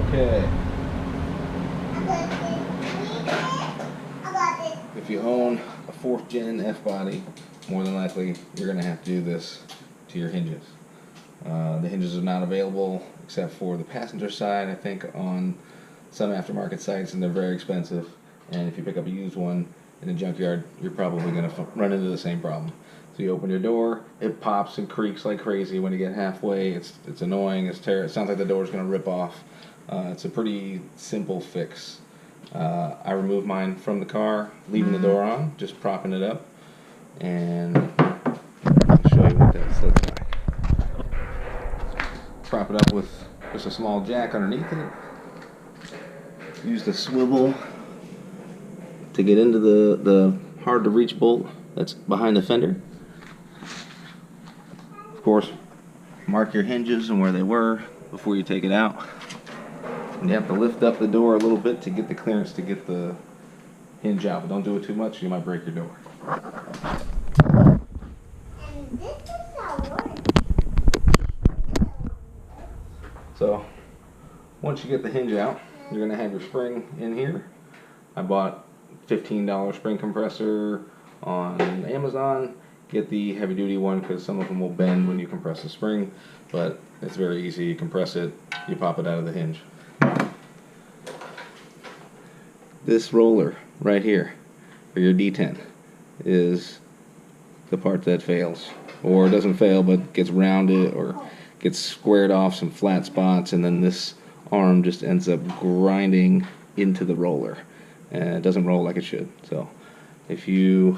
Okay. If you own a 4th gen F-body, more than likely you're going to have to do this to your hinges. The hinges are not available except for the passenger side, I think, on some aftermarket sites, and they're very expensive. And if you pick up a used one in a junkyard, you're probably going to run into the same problem. So you open your door, it pops and creaks like crazy when you get halfway. It's annoying. It sounds like the door's going to rip off. It's a pretty simple fix. I removed mine from the car, leaving the door on, just propping it up, and I'll show you what that looks like. Prop it up with just a small jack underneath it. Use the swivel to get into the hard to reach bolt that's behind the fender. Of course, mark your hinges and where they were before you take it out. And you have to lift up the door a little bit to get the clearance to get the hinge out, but don't do it too much, you might break your door. And this is how it works. So, once you get the hinge out, you're going to have your spring in here. I bought $15 spring compressor on Amazon. Get the heavy duty one because some of them will bend when you compress the spring, but it's very easy. You compress it, you pop it out of the hinge. This roller right here, for your detent, is the part that fails. Or doesn't fail, but gets rounded or gets squared off some flat spots, and then this arm just ends up grinding into the roller. And it doesn't roll like it should. So if you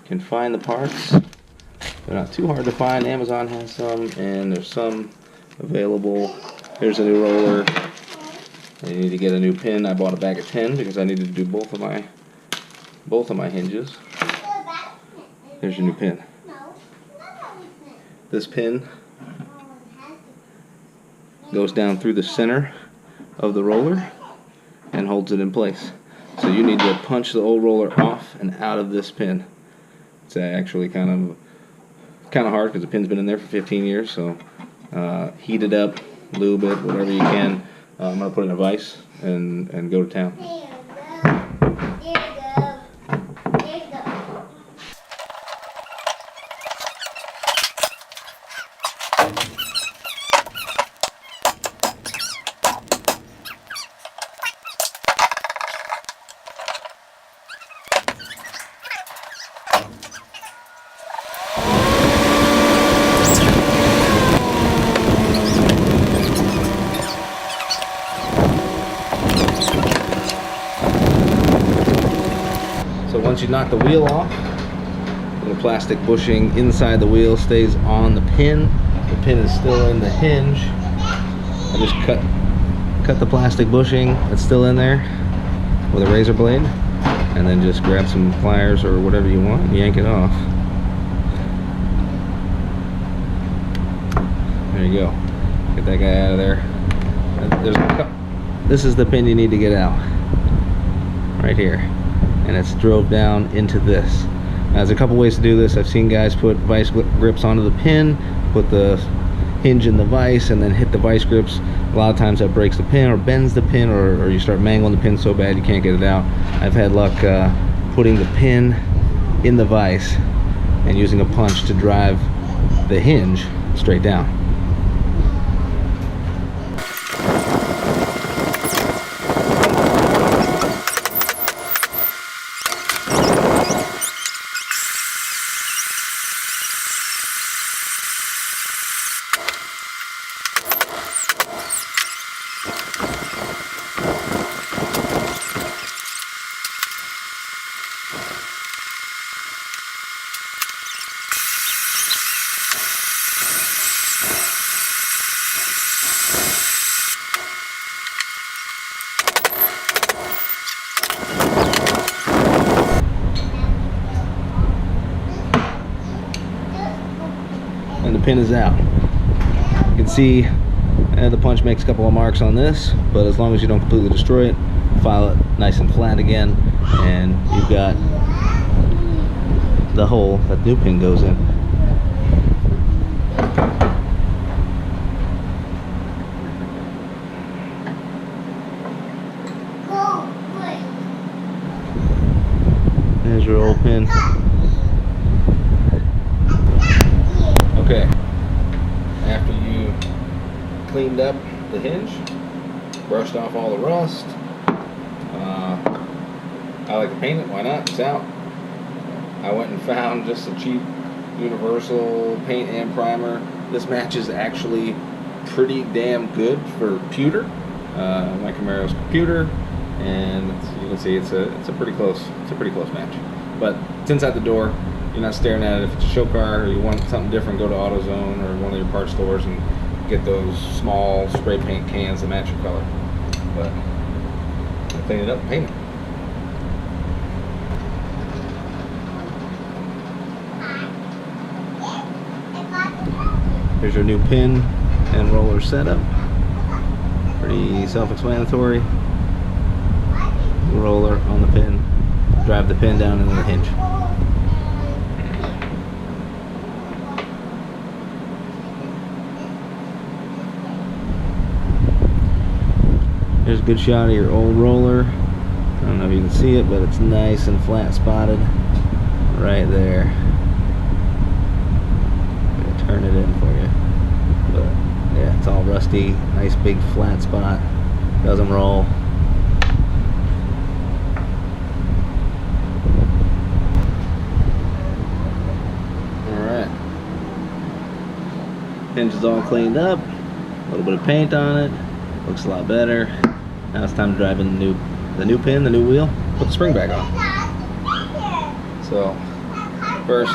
can find the parts, they're not too hard to find. Amazon has some, and there's some available. Here's a new roller. You need to get a new pin. I bought a bag of 10 because I needed to do both of my hinges. Here's your new pin. This pin goes down through the center of the roller and holds it in place. So you need to punch the old roller off and out of this pin. It's actually kind of hard because the pin's been in there for 15 years. So heat it up, lube it, whatever you can. I'm gonna put it in a vise and go to town. So once you knock the wheel off, the plastic bushing inside the wheel stays on the pin. The pin is still in the hinge. I just cut the plastic bushing that's still in there with a razor blade, and then just grab some pliers or whatever you want and yank it off. There you go. Get that guy out of there. This is the pin you need to get out. Right here. And it's drove down into this. Now, there's a couple ways to do this. I've seen guys put vice grips onto the pin, put the hinge in the vise, and then hit the vice grips. A lot of times that breaks the pin or bends the pin, or you start mangling the pin so bad you can't get it out. I've had luck putting the pin in the vise and using a punch to drive the hinge straight down. And the pin is out. You can see the punch makes a couple of marks on this, but as long as you don't completely destroy it, file it nice and flat again, and you've got the hole that the new pin goes in. There's your old pin. Okay. After you cleaned up the hinge, brushed off all the rust, I like to paint it. Why not? It's out. I went and found just a cheap universal paint and primer. This match is actually pretty damn good for pewter. My Camaro's pewter, and you can see it's a pretty close match. But it's inside the door. You're not staring at it. If it's a show car or you want something different, go to AutoZone or one of your parts stores and get those small spray paint cans that match your color. But clean it up and paint it. Here's your new pin and roller setup. Pretty self-explanatory. Roller on the pin. Drive the pin down into the hinge. Here's a good shot of your old roller. I don't know if you can see it, but it's nice and flat spotted right there. Turn it in for you, but yeah, it's all rusty. Nice big flat spot, doesn't roll. Alright, hinge is all cleaned up, a little bit of paint on it, looks a lot better. Now it's time to drive in the new pin, the new wheel, put the spring back on. So first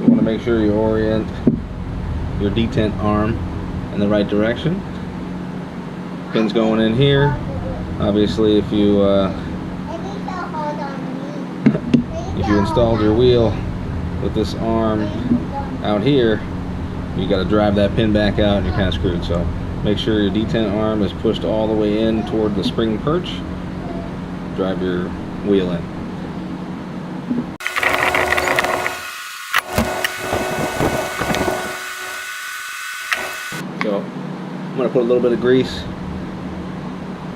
you want to make sure you orient your detent arm in the right direction. Pin's going in here. Obviously, if you installed your wheel with this arm out here, you got to drive that pin back out and you're kind of screwed. So make sure your detent arm is pushed all the way in toward the spring perch. Drive your wheel in. So I'm going to put a little bit of grease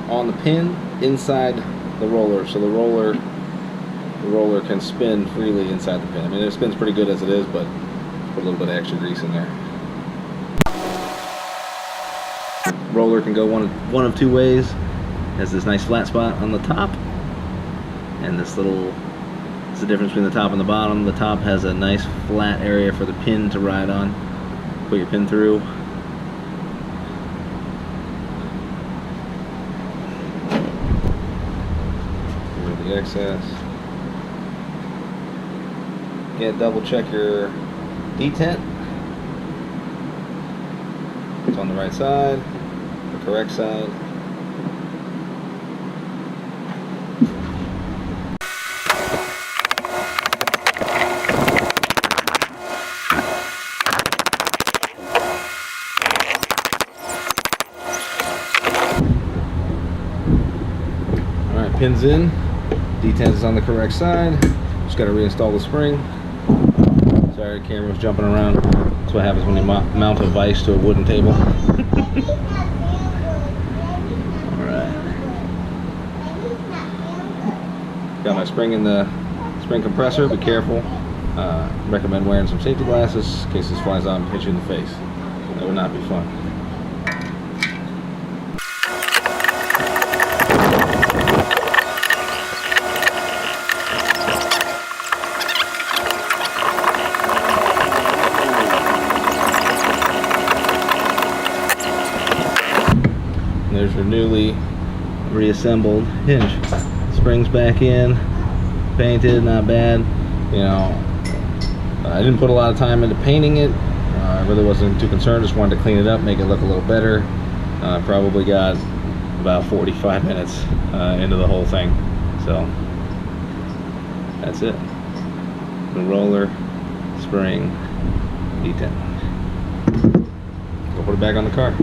on the pin inside the roller, so the roller can spin freely inside the pin. I mean, it spins pretty good as it is, but put a little bit of extra grease in there. Roller can go one of two ways. Has this nice flat spot on the top, and it's the difference between the top and the bottom. The top has a nice flat area for the pin to ride on. Put your pin through. Remove the excess. Again, double check your detent. It's on the right side, the correct side. Alright, pin's in, detent is on the correct side. Just got to reinstall the spring. Sorry, the camera was jumping around. That's what happens when you mount a vise to a wooden table. Alright. Got my spring in the spring compressor. Be careful. Recommend wearing some safety glasses in case this flies out and hits you in the face. That would not be fun. There's your newly reassembled hinge. Springs back in, painted, not bad. You know, I didn't put a lot of time into painting it. I really wasn't too concerned. Just wanted to clean it up, make it look a little better. Probably got about 45 minutes into the whole thing. So that's it. The roller, spring, detent. Go put it back on the car.